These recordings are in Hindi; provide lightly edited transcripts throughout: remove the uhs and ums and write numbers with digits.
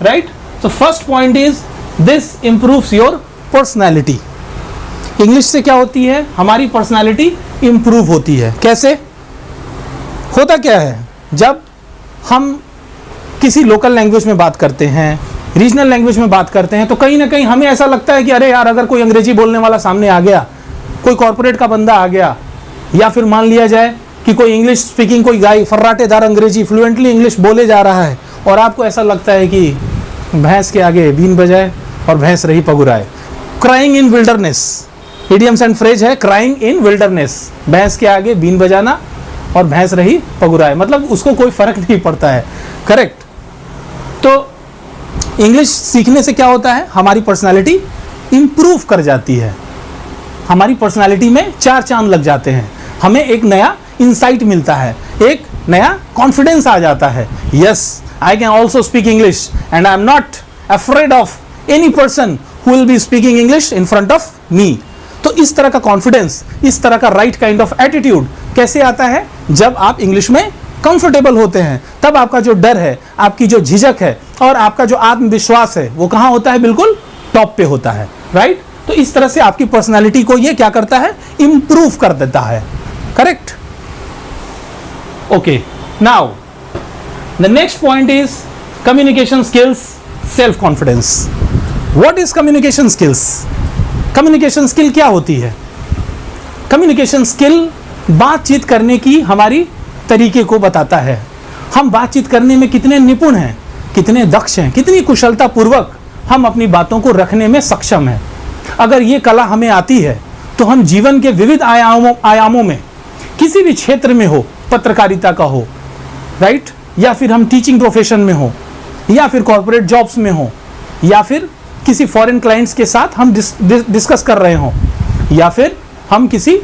Right? So first point is this improves your personality. English से क्या होती है? हमारी पर्सनैलिटी इंप्रूव होती है। कैसे होता क्या है? जब हम किसी लोकल लैंग्वेज में बात करते हैं, रीजनल लैंग्वेज में बात करते हैं, तो कहीं ना कहीं हमें ऐसा लगता है कि अरे यार, अगर कोई अंग्रेजी बोलने वाला सामने आ गया, कोई कॉर्पोरेट का बंदा आ गया, या फिर मान लिया जाए कि कोई इंग्लिश स्पीकिंग कोई गाय फर्राटेदार अंग्रेजी फ्लुएंटली इंग्लिश बोले जा रहा है, और आपको ऐसा लगता है कि भैंस के आगे बीन बजाए और भैंस रही पगुराए। Crying in wilderness, idioms and phrase है, क्राइंग इन विल्डरनेस, भैंस के आगे बीन बजाना और भैंस रही पगुराए, मतलब उसको कोई फर्क नहीं पड़ता है। करेक्ट? तो इंग्लिश सीखने से क्या होता है? हमारी पर्सनालिटी इंप्रूव कर जाती है, हमारी पर्सनालिटी में चार चांद लग जाते हैं, हमें एक नया इंसाइट मिलता है, एक नया कॉन्फिडेंस आ जाता है। Yes, I can also speak English and I am not afraid of any person who will be speaking English in front of me. तो इस तरह का कॉन्फिडेंस, इस तरह का राइट काइंड ऑफ एटीट्यूड कैसे आता है? जब आप इंग्लिश में कंफर्टेबल होते हैं, तब आपका जो डर है, आपकी जो झिझक है और आपका जो आत्मविश्वास है, वो कहाँ होता है? बिल्कुल टॉप पे होता है। राइट? तो इस तरह से आपकी पर्सनालिटी को ये क्या करता है? इंप्रूव कर देता है। Correct? Okay, now the next point is communication skills, self confidence. What is communication skills? Communication skill क्या होती है? कम्युनिकेशन स्किल बातचीत करने की हमारी तरीके को बताता है। हम बातचीत करने में कितने निपुण हैं, कितने दक्ष हैं, कितनी कुशलता पूर्वक हम अपनी बातों को रखने में सक्षम हैं। अगर ये कला हमें आती है तो हम जीवन के विविध आयामों में, किसी भी क्षेत्र में हो, पत्रकारिता का हो, राइट, या फिर हम टीचिंग प्रोफेशन में हो, या फिर कॉर्पोरेट जॉब्स में हो, या फिर किसी फॉरेन क्लाइंट्स के साथ हम डिस्कस कर रहे हो, या फिर हम किसी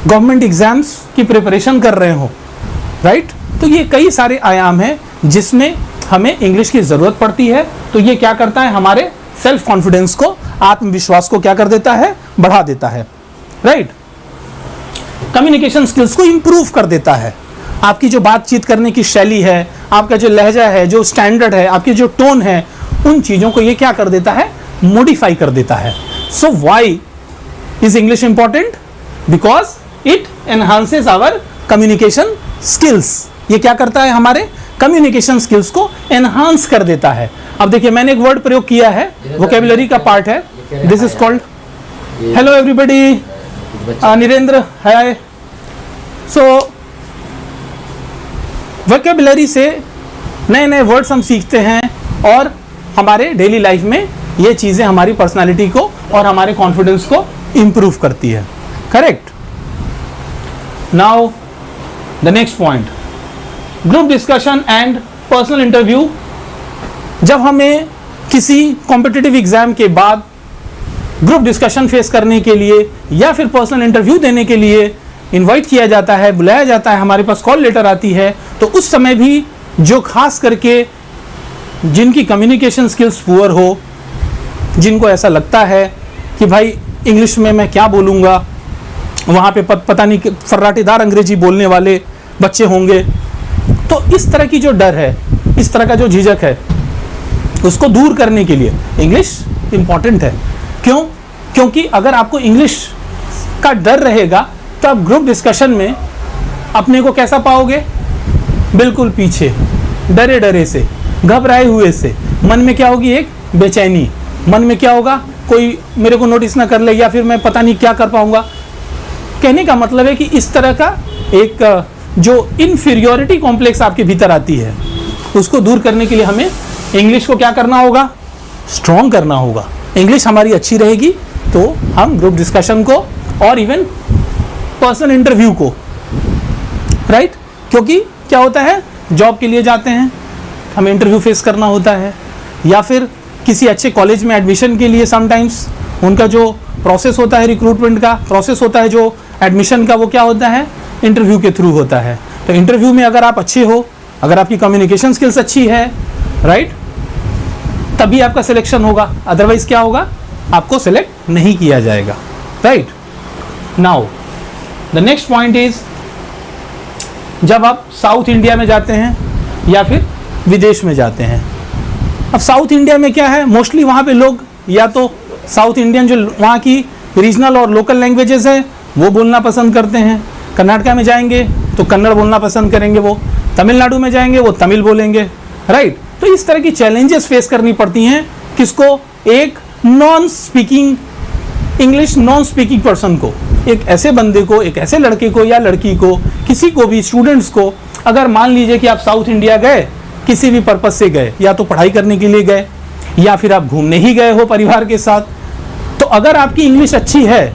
गवर्नमेंट एग्जाम्स की प्रिपरेशन कर रहे हो, राइट? तो ये कई सारे आयाम हैं जिसमें हमें इंग्लिश की ज़रूरत पड़ती है। तो ये क्या करता है? हमारे सेल्फ कॉन्फिडेंस को, आत्मविश्वास को क्या कर देता है? बढ़ा देता है। राइट? कम्युनिकेशन स्किल्स को इंप्रूव कर देता है। आपकी जो बातचीत करने की शैली है, आपका जो लहजा है, जो स्टैंडर्ड है, आपकी जो टोन है, उन चीज़ों को ये क्या कर देता है? मॉडिफाई कर देता है। So why is English important? Because it enhances our communication skills. ये क्या करता है? हमारे कम्युनिकेशन स्किल्स को एनहांस कर देता है। अब देखिए, मैंने एक वर्ड प्रयोग किया है, वोकेबुलरी का पार्ट है, this is called, hello everybody, Nirendra, hi. So vocabulary से नए नए वर्ड्स हम सीखते हैं और हमारे डेली लाइफ में ये चीज़ें हमारी पर्सनालिटी को और हमारे कॉन्फिडेंस को इंप्रूव करती है। Correct? Now the next point, group discussion and personal interview. जब हमें किसी कॉम्पिटिटिव एग्जाम के बाद ग्रुप डिस्कशन फेस करने के लिए या फिर पर्सनल इंटरव्यू देने के लिए इनवाइट किया जाता है, बुलाया जाता है, हमारे पास कॉल लेटर आती है, तो उस समय भी जो खास करके जिनकी कम्युनिकेशन स्किल्स पुअर हो, जिनको ऐसा लगता है कि भाई इंग्लिश में मैं क्या बोलूँगा, वहाँ पे पता नहीं फर्राटेदार अंग्रेजी बोलने वाले बच्चे होंगे, तो इस तरह की जो डर है, इस तरह का जो झिझक है, उसको दूर करने के लिए इंग्लिश इम्पॉर्टेंट है। क्यों? क्योंकि अगर आपको इंग्लिश का डर रहेगा तो आप ग्रुप डिस्कशन में अपने को कैसा पाओगे? बिल्कुल पीछे, डरे डरे से, घबराए हुए से। मन में क्या होगी? एक बेचैनी। मन में क्या होगा? कोई मेरे को नोटिस ना कर ले, या फिर मैं पता नहीं क्या कर पाऊंगा। कहने का मतलब है कि इस तरह का एक जो इन्फीरियोरिटी कॉम्प्लेक्स आपके भीतर आती है, उसको दूर करने के लिए हमें इंग्लिश को क्या करना होगा? स्ट्रॉन्ग करना होगा। इंग्लिश हमारी अच्छी रहेगी तो हम ग्रुप डिस्कशन को और इवन पर्सनल इंटरव्यू को, राइट? क्योंकि क्या होता है, जॉब के लिए जाते हैं, हमें इंटरव्यू फेस करना होता है, या फिर किसी अच्छे कॉलेज में एडमिशन के लिए समटाइम्स उनका जो प्रोसेस होता है, रिक्रूटमेंट का प्रोसेस होता है, जो एडमिशन का, वो क्या होता है? इंटरव्यू के थ्रू होता है। तो इंटरव्यू में अगर आप अच्छे हो, अगर आपकी कम्युनिकेशन स्किल्स अच्छी है, राइट, तभी आपका सिलेक्शन होगा, अदरवाइज क्या होगा? आपको सिलेक्ट नहीं किया जाएगा। Right? Now the next point is, जब आप साउथ इंडिया में जाते हैं या फिर विदेश में जाते हैं, अब साउथ इंडिया में क्या है, मोस्टली वहाँ पे लोग या तो साउथ इंडियन जो वहाँ की रीजनल और लोकल लैंग्वेजेस है वो बोलना पसंद करते हैं। कर्नाटका में जाएंगे तो कन्नड़ बोलना पसंद करेंगे, वो तमिलनाडु में जाएंगे वो तमिल बोलेंगे, राइट। तो इस तरह की चैलेंजेस फेस करनी पड़ती हैं किसको, एक non speaking English non speaking person को, एक ऐसे बंदे को, एक ऐसे लड़के को या लड़की को, किसी को भी स्टूडेंट्स को। अगर मान लीजिए कि आप साउथ इंडिया गए, किसी भी पर्पस से गए, या तो पढ़ाई करने के लिए गए या फिर आप घूमने ही गए हो परिवार के साथ, तो अगर आपकी इंग्लिश अच्छी है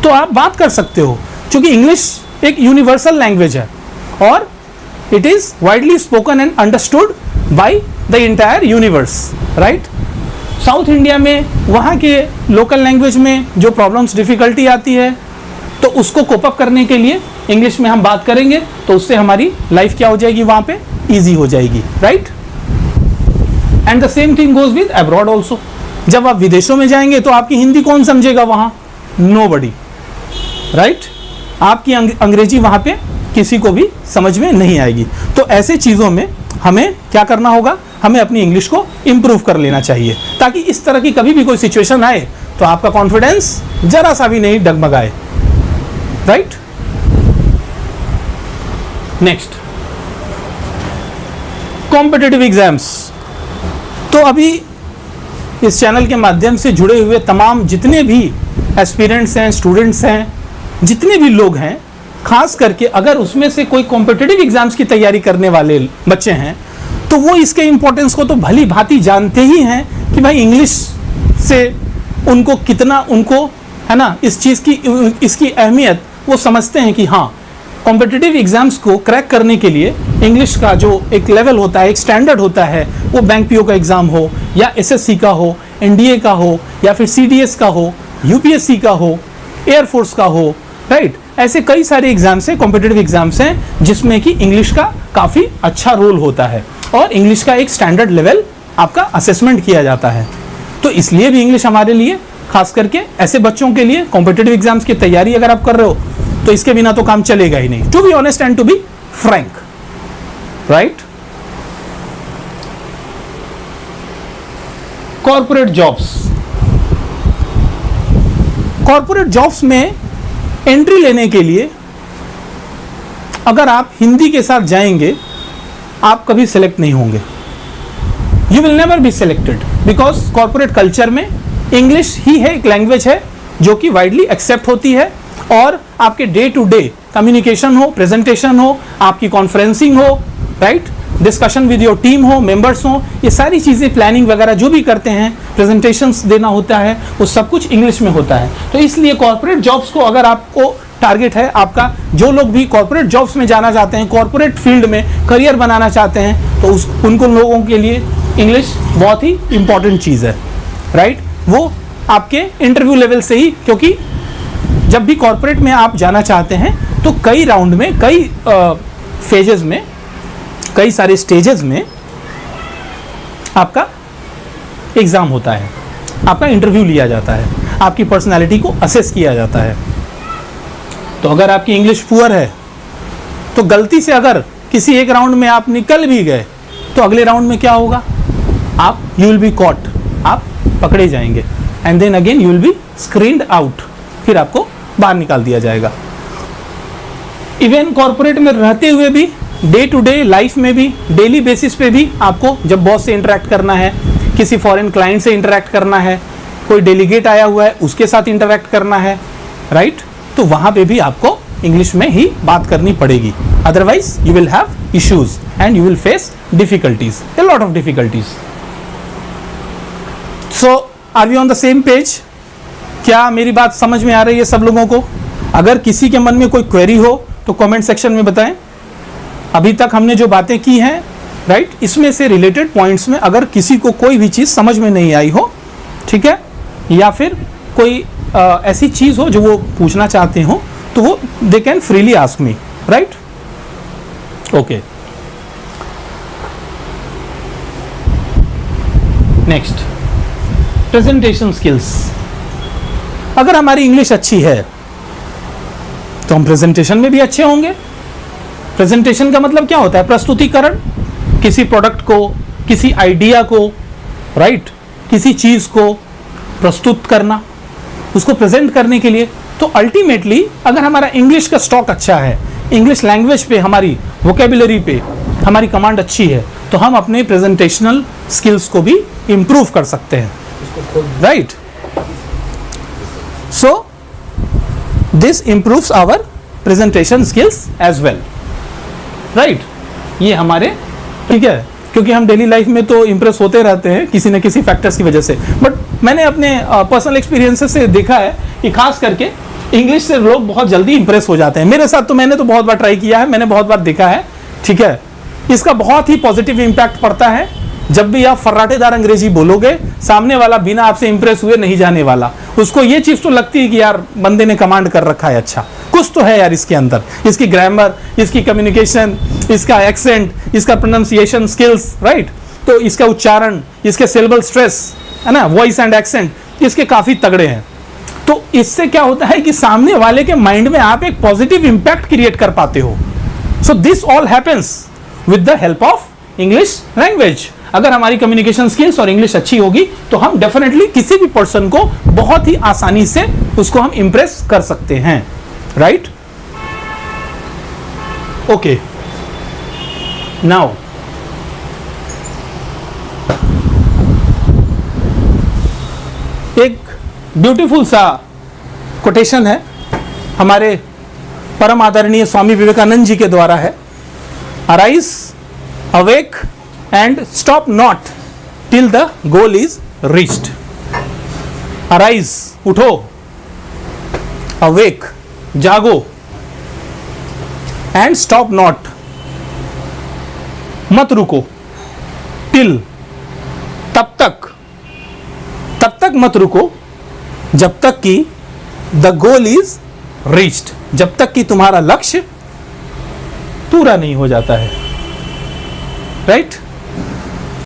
तो आप बात कर सकते हो, क्योंकि इंग्लिश एक यूनिवर्सल लैंग्वेज है और it is widely spoken and understood by the entire universe, right. South India में वहाँ के लोकल लैंग्वेज में जो प्रॉब्लम्स डिफिकल्टी आती है तो उसको कोप अप करने के लिए इंग्लिश में हम बात करेंगे, तो उससे हमारी लाइफ क्या हो जाएगी, वहाँ पे ईजी हो जाएगी, right. And the same thing goes with abroad also. जब आप विदेशों में जाएंगे तो आपकी हिंदी कौन समझेगा वहाँ, नोबडी, राइट। आपकी अंग्रेजी वहाँ पे किसी को भी समझ में नहीं आएगी। तो ऐसे चीज़ों में हमें क्या करना होगा, हमें अपनी इंग्लिश को इम्प्रूव कर लेना चाहिए, ताकि इस तरह की कभी भी कोई सिचुएशन आए तो आपका कॉन्फिडेंस जरा सा भी नहीं डगमगाए, राइट। Next, competitive exams. तो अभी इस चैनल के माध्यम से जुड़े हुए तमाम जितने भी एस्पिरेंट्स हैं, स्टूडेंट्स हैं, जितने भी लोग हैं, खास करके अगर उसमें से कोई कॉम्पिटिटिव एग्जाम्स की तैयारी करने वाले बच्चे हैं तो वो इसके इम्पोर्टेंस को तो भली भांति जानते ही हैं कि भाई इंग्लिश से उनको कितना, उनको है ना, इस चीज़ की, इसकी अहमियत वो समझते हैं कि हाँ, कॉम्पिटिटिव एग्जाम्स को क्रैक करने के लिए इंग्लिश का जो एक लेवल होता है, एक स्टैंडर्ड होता है, वो बैंक पीओ का एग्ज़ाम हो या एसएससी का हो, एनडीए का हो या फिर सीडीएस का हो, यूपीएससी का हो, एयरफोर्स का हो, राइट। ऐसे कई सारे एग्जाम्स हैं, कॉम्पिटिटिव एग्जाम्स हैं जिसमें कि इंग्लिश का काफ़ी अच्छा रोल होता है और इंग्लिश का एक स्टैंडर्ड लेवल आपका असेसमेंट किया जाता है। तो इसलिए भी इंग्लिश हमारे लिए, खास करके ऐसे बच्चों के लिए, कॉम्पिटिटिव एग्जाम्स की तैयारी अगर आप कर रहे हो तो इसके बिना तो काम चलेगा ही नहीं, to be honest and to be frank, right. Corporate jobs. Corporate jobs में एंट्री लेने के लिए अगर आप हिंदी के साथ जाएंगे आप कभी सेलेक्ट नहीं होंगे, you will never be selected, because corporate culture में इंग्लिश ही है, एक लैंग्वेज है जो कि वाइडली एक्सेप्ट होती है और आपके डे टू डे कम्युनिकेशन हो, प्रेजेंटेशन हो, आपकी कॉन्फ्रेंसिंग हो, right, discussion with your team हो, मेंबर्स हो, ये सारी चीज़ें, प्लानिंग वगैरह जो भी करते हैं, प्रेजेंटेशंस देना होता है, वो सब कुछ इंग्लिश में होता है। तो इसलिए कॉर्पोरेट जॉब्स को अगर आपको टारगेट है आपका, जो लोग भी कॉर्पोरेट जॉब्स में जाना चाहते हैं, कॉर्पोरेट फील्ड में करियर बनाना चाहते हैं, तो उनको लोगों के लिए इंग्लिश बहुत ही इंपॉर्टेंट चीज़ है, राइट। वो आपके इंटरव्यू लेवल से ही, क्योंकि जब भी कॉर्पोरेट में आप जाना चाहते हैं तो कई राउंड में, कई फेजेस में, कई सारे स्टेजेस में आपका एग्ज़ाम होता है, आपका इंटरव्यू लिया जाता है, आपकी पर्सनालिटी को असेस किया जाता है। तो अगर आपकी इंग्लिश पुअर है तो गलती से अगर किसी एक राउंड में आप निकल भी गए तो अगले राउंड में क्या होगा, आप यू विल बी कॉट, आप पकड़े जाएंगे, and then again you will be screened out, फिर आपको बाहर निकाल दिया जाएगा। इवन कॉर्पोरेट में रहते हुए भी, डे टू डे लाइफ में भी, डेली बेसिस पे भी आपको जब बॉस से इंटरेक्ट करना है, किसी फॉरेन क्लाइंट से इंटरेक्ट करना है, कोई डेलीगेट आया हुआ है उसके साथ इंटरेक्ट करना है, राइट, तो वहाँ पे भी आपको इंग्लिश में ही बात करनी पड़ेगी, otherwise you will have issues and you will face difficulties, a lot of difficulties. So are we on the same page? क्या मेरी बात समझ में आ रही है सब लोगों को? अगर किसी के मन में कोई क्वेरी हो तो कमेंट सेक्शन में बताएं। अभी तक हमने जो बातें की हैं, राइट, इसमें से रिलेटेड पॉइंट्स में अगर किसी को कोई भी चीज़ समझ में नहीं आई हो, ठीक है, या फिर कोई ऐसी चीज़ हो जो वो पूछना चाहते हो, तो वो they can freely ask me, right. Okay, next, presentation skills. अगर हमारी इंग्लिश अच्छी है तो हम प्रेजेंटेशन में भी अच्छे होंगे। प्रेजेंटेशन का मतलब क्या होता है? प्रस्तुतिकरण, किसी प्रोडक्ट को, किसी आइडिया को राइट, किसी चीज को प्रस्तुत करना, उसको प्रेजेंट करने के लिए। तो अल्टीमेटली अगर हमारा इंग्लिश का स्टॉक अच्छा है, इंग्लिश लैंग्वेज पे, हमारी वोकेबुलरी पे हमारी कमांड अच्छी है, तो हम अपने प्रेजेंटेशनल स्किल्स को भी इंप्रूव कर सकते हैं, right. So this improves our presentation skills as well, right. ये हमारे, ठीक है, क्योंकि हम डेली लाइफ में तो इंप्रेस होते रहते हैं किसी न किसी फैक्टर्स की वजह से, बट मैंने अपने पर्सनल एक्सपीरियंसेस से देखा है कि खास करके इंग्लिश से लोग बहुत जल्दी इंप्रेस हो जाते हैं। मेरे साथ तो, मैंने तो बहुत बार ट्राई किया है, मैंने बहुत बार देखा है, ठीक है। इसका बहुत ही पॉजिटिव इंपैक्ट पड़ता है। जब भी आप फर्राटेदार अंग्रेजी बोलोगे, सामने वाला बिना आपसे इंप्रेस हुए नहीं जाने वाला। उसको ये चीज तो लगती है कि यार बंदे ने कमांड कर रखा है, अच्छा कुछ तो है यार इसके अंदर, इसकी ग्रामर, इसकी कम्युनिकेशन, इसका एक्सेंट, इसका प्रोनाउंसिएशन स्किल्स, राइट। तो इसका उच्चारण, इसके सिलेबल स्ट्रेस, है ना, वॉइस एंड एक्सेंट, इसके काफी तगड़े हैं। तो इससे क्या होता है कि सामने वाले के माइंड में आप एक पॉजिटिव इंपैक्ट क्रिएट कर पाते हो। So this all happens with the help of English language. अगर हमारी कम्युनिकेशन स्किल्स और इंग्लिश अच्छी होगी तो हम डेफिनेटली किसी भी पर्सन को बहुत ही आसानी से उसको हम इंप्रेस कर सकते हैं, राइट। ओके, नाउ एक ब्यूटीफुल सा कोटेशन है हमारे परम आदरणीय स्वामी विवेकानंद जी के द्वारा है। Arise, awake and stop not till the goal is reached. Arise, उठो, अवेक, जागो, एंड स्टॉप नॉट, मत रुको, टिल, तब तक मत रुको जब तक कि द गोल इज रीच्ड, जब तक कि तुम्हारा लक्ष्य पूरा नहीं हो जाता है, राइट।